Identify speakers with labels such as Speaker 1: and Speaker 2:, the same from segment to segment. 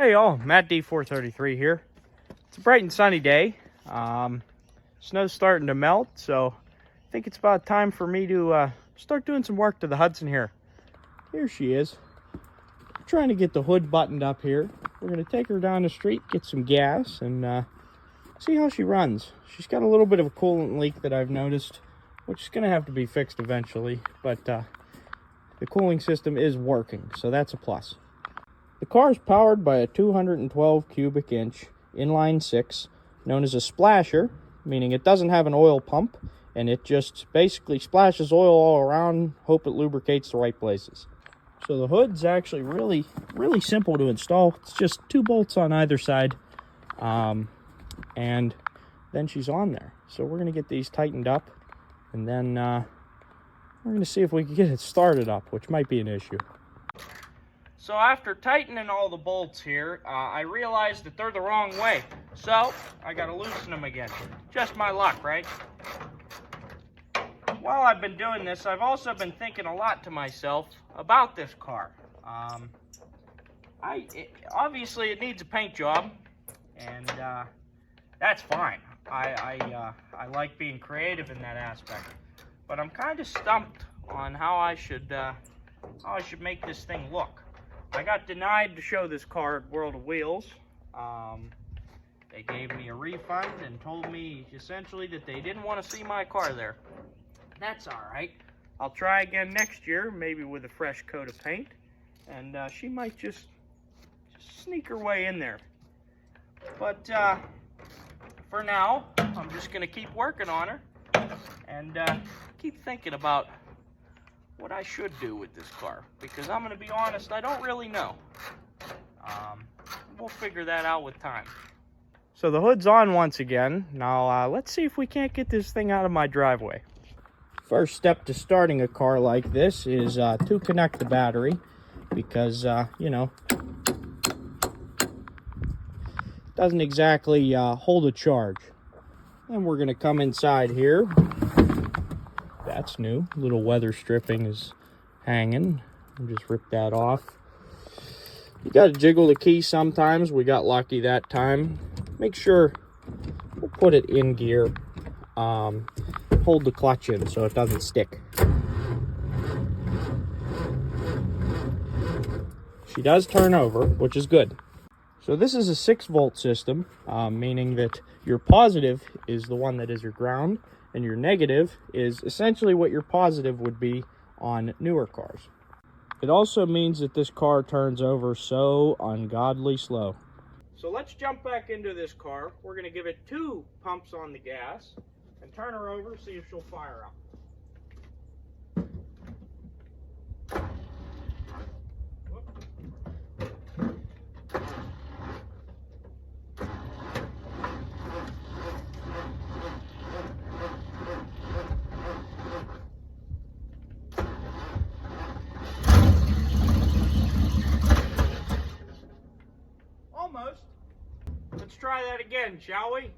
Speaker 1: Hey y'all, Matt D433 here. It's a bright and sunny day. Snow's starting to melt, so I think it's about time for me to start doing some work to the Hudson here. Here she is. I'm trying to get the hood buttoned up here. We're going to take her down the street, get some gas, and see how she runs. She's got a little bit of a coolant leak that I've noticed, which is going to have to be fixed eventually, but the cooling system is working, so that's a plus. The car is powered by a 212 cubic inch inline six, known as a splasher, meaning it doesn't have an oil pump, and it just basically splashes oil all around, hope it lubricates the right places. So the hood's actually really simple to install. It's just 2 bolts on either side, and then she's on there. So we're going to get these tightened up, and then we're going to see if we can get it started up, which might be an issue. So after tightening all the bolts here, I realized that they're the wrong way. So I got to loosen them again. Just my luck, right? While I've been doing this, I've also been thinking a lot to myself about this car. Obviously it needs a paint job, and that's fine. I like being creative in that aspect. But I'm kind of stumped on how I should make this thing look. I got denied to show this car at World of Wheels. They gave me a refund and told me essentially that they didn't want to see my car there. That's all right. I'll try again next year, maybe with a fresh coat of paint, and she might just sneak her way in there. But for now, I'm just going to keep working on her and keep thinking about what I should do with this car, because I'm going to be honest, I don't really know. We'll figure that out with time. So the hood's on once again. Now let's see if we can't get this thing out of my driveway. First step to starting a car like this is to connect the battery, because you know, it doesn't exactly hold a charge. Then we're going to come inside here. That's new. Little weather stripping is hanging. I'll just rip that off. You got to jiggle the key sometimes. We got lucky that time. Make sure we'll put it in gear. Hold the clutch in so it doesn't stick. She does turn over, which is good. So this is a 6-volt system, meaning that your positive is the one that is your ground, and your negative is essentially what your positive would be on newer cars. It also means that this car turns over so ungodly slow. So let's jump back into this car. We're going to give it 2 pumps on the gas and turn her over, see if she'll fire up. Almost. Let's try that again, shall we?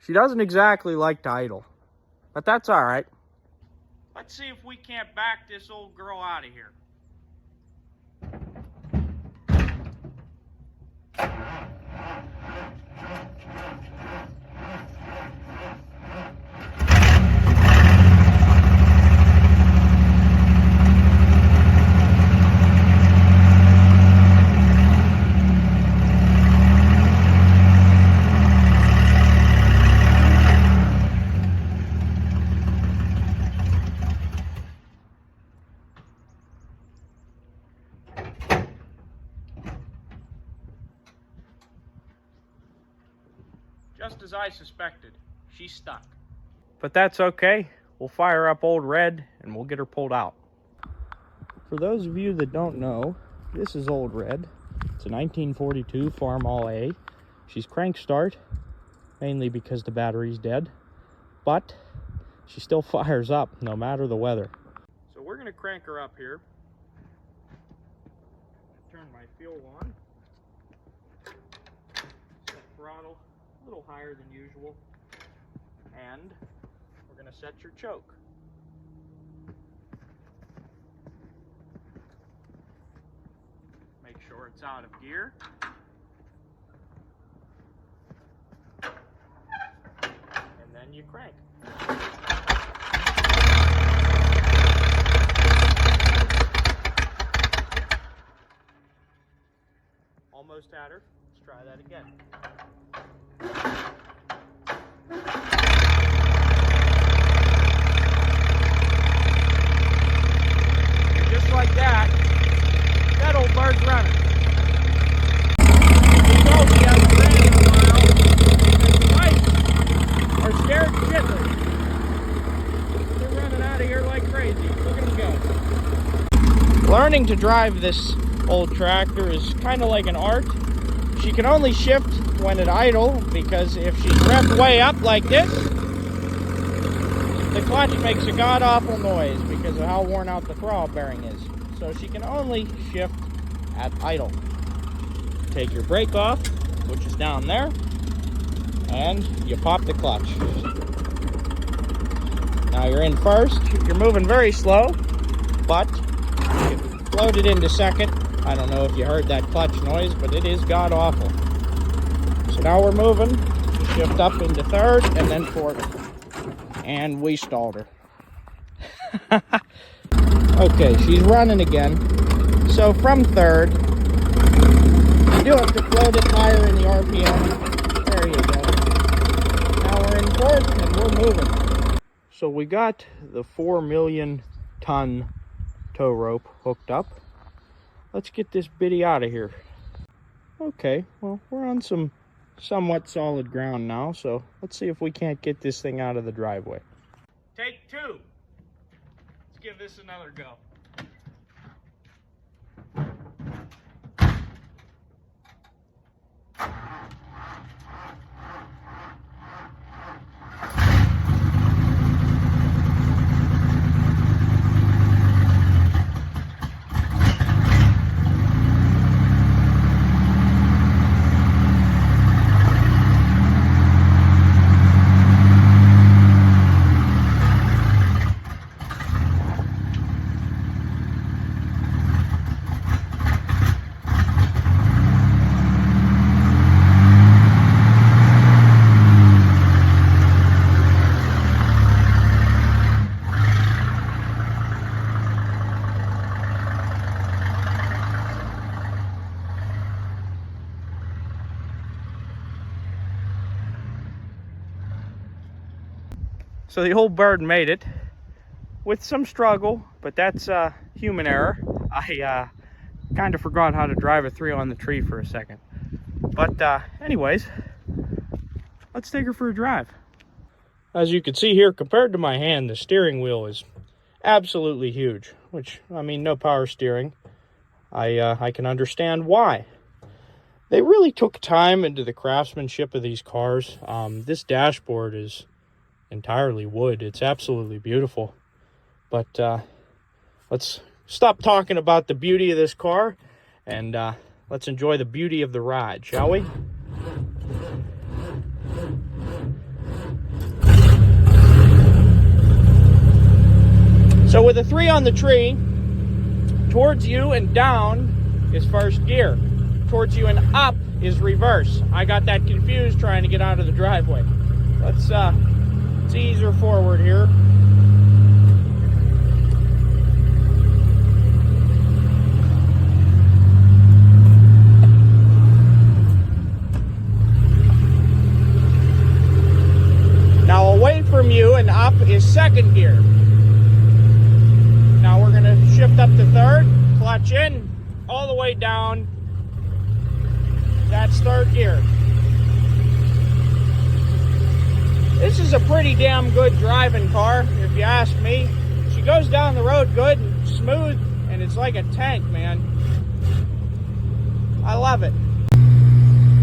Speaker 1: She doesn't exactly like to idle, but that's all right. Let's see if we can't back this old girl out of here. just as I suspected. She's stuck. But that's okay. We'll fire up Old Red and we'll get her pulled out. For those of you that don't know, this is Old Red. It's a 1942 Farmall A. She's crank start, mainly because the battery's dead, but she still fires up no matter the weather. So we're gonna crank her up here. Turn my fuel on. Set throttle a little higher than usual. And we're gonna set your choke. Make sure it's out of gear. And then you crank. Almost at her. Let's try that again. And just like that, that old bird's running. We know we haven't ran in a while because the mice are scared shitless. They're running out of here like crazy. Look at them go. Learning to drive this old tractor is kind of like an art. She can only shift when at idle, because if she's revved way up like this, the clutch makes a god-awful noise because of how worn out the throttle bearing is. So she can only shift at idle. Take your brake off, which is down there, and you pop the clutch. Now you're in first. You're moving very slow, but you floated into second. I don't know if you heard that clutch noise, but it is god-awful. So now we're moving. Shift up into third and then fourth. And we stalled her. Okay, she's running again. So from third, you do have to float it higher in the RPM. There you go. Now we're in fourth and we're moving. So we got the 4 million ton tow rope hooked up. Let's get this bitty out of here. Okay, well, we're on some somewhat solid ground now, so let's see if we can't get this thing out of the driveway. Take two. Let's give this another go. So the old bird made it with some struggle, but that's human error. I kind of forgot how to drive a 3 on the tree for a second. But anyways, let's take her for a drive. As you can see here, compared to my hand, the steering wheel is absolutely huge, which, I mean, no power steering. I can understand why. They really took time into the craftsmanship of these cars. This dashboard is entirely wood. It's absolutely beautiful. But let's stop talking about the beauty of this car and let's enjoy the beauty of the ride, shall we? So with a 3 on the tree, towards you and down is first gear. Towards you and up is reverse. I got that confused trying to get out of the driveway. Let's ease her forward here. Now away from you and up is second gear. Now we're going to shift up to third, clutch in, all the way down. That's third gear. is a pretty damn good driving car, if you ask me. She goes down the road good and smooth, and it's like a tank, man. I love it.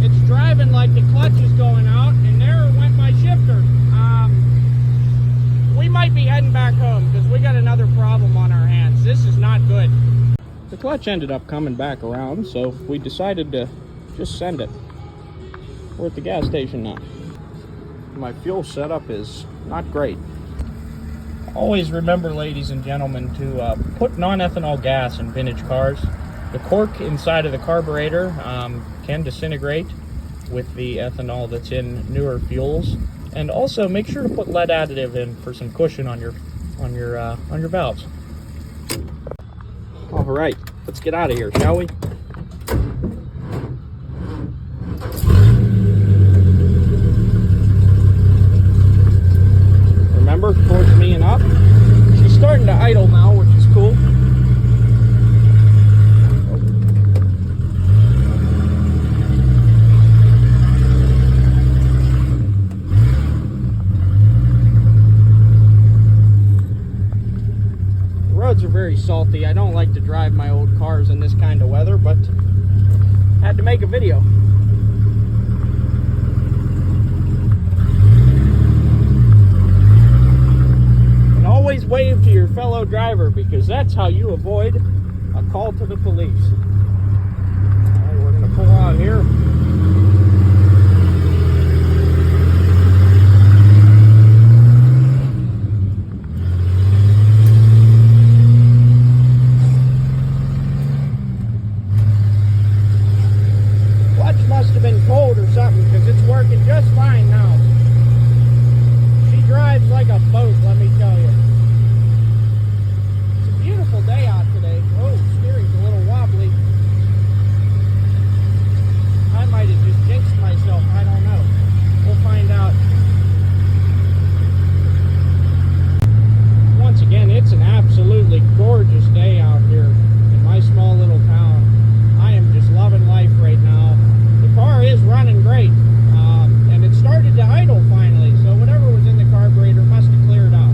Speaker 1: It's driving like the clutch is going out, and there went my shifter. We might be heading back home because we got another problem on our hands. This is not good. The clutch ended up coming back around, so we decided to just send it. We're at the gas station now. My fuel setup is not great. Always remember, ladies and gentlemen, to put non-ethanol gas in vintage cars. The cork inside of the carburetor can disintegrate with the ethanol that's in newer fuels. And also make sure to put lead additive in for some cushion on your valves. All right, let's get out of here, shall we? Remember, towards me and up. She's starting to idle now, which is cool. Roads are very salty. I don't like to drive my old cars in this kind of weather, but I had to make a video. And always wave to your fellow driver, because that's how you avoid a call to the police. All right, we're going to pull out here. Must have been cold or something, because it's working just fine now. She drives like a boat, let me tell you. It's a beautiful day out today. Oh, steering's a little wobbly. I might have just jinxed myself. I don't know. We'll find out. Once again, it's an absolutely gorgeous day out here in my small little town. I am just loving life right now. The car is running great, and it started to idle finally, so whatever was in the carburetor must have cleared out.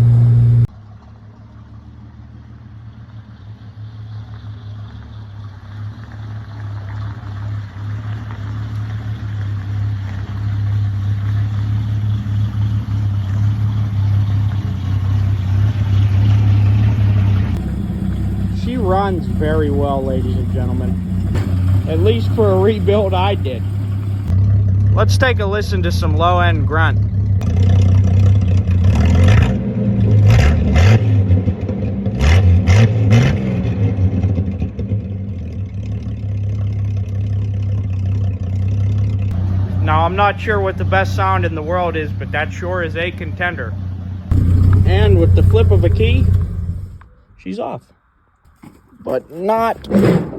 Speaker 1: She runs very well, ladies and gentlemen. At least for a rebuild I did. Let's take a listen to some low-end grunt. Now, I'm not sure what the best sound in the world is, but that sure is a contender. And with the flip of a key, she's off. But not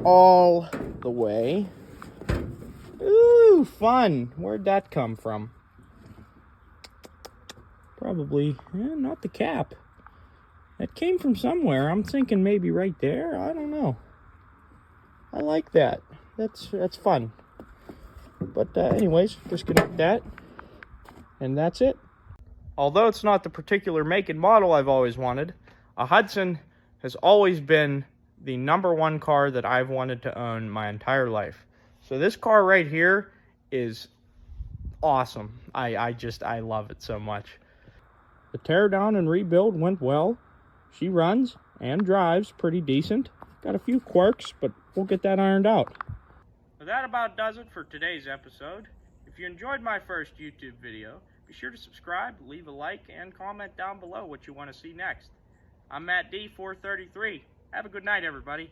Speaker 1: all the way. Ooh, fun. Where'd that come from? Probably, not the cap. That came from somewhere. I'm thinking maybe right there. I don't know. I like that. That's fun. But anyways, disconnect that. And that's it. Although it's not the particular make and model I've always wanted, a Hudson has always been the #1 car that I've wanted to own my entire life. So this car right here is awesome. I love it so much. The teardown and rebuild went well. She runs and drives pretty decent. Got a few quirks, but we'll get that ironed out. Well, that about does it for today's episode. If you enjoyed my first YouTube video, be sure to subscribe, leave a like, and comment down below what you want to see next. I'm Matt D433. Have a good night, everybody.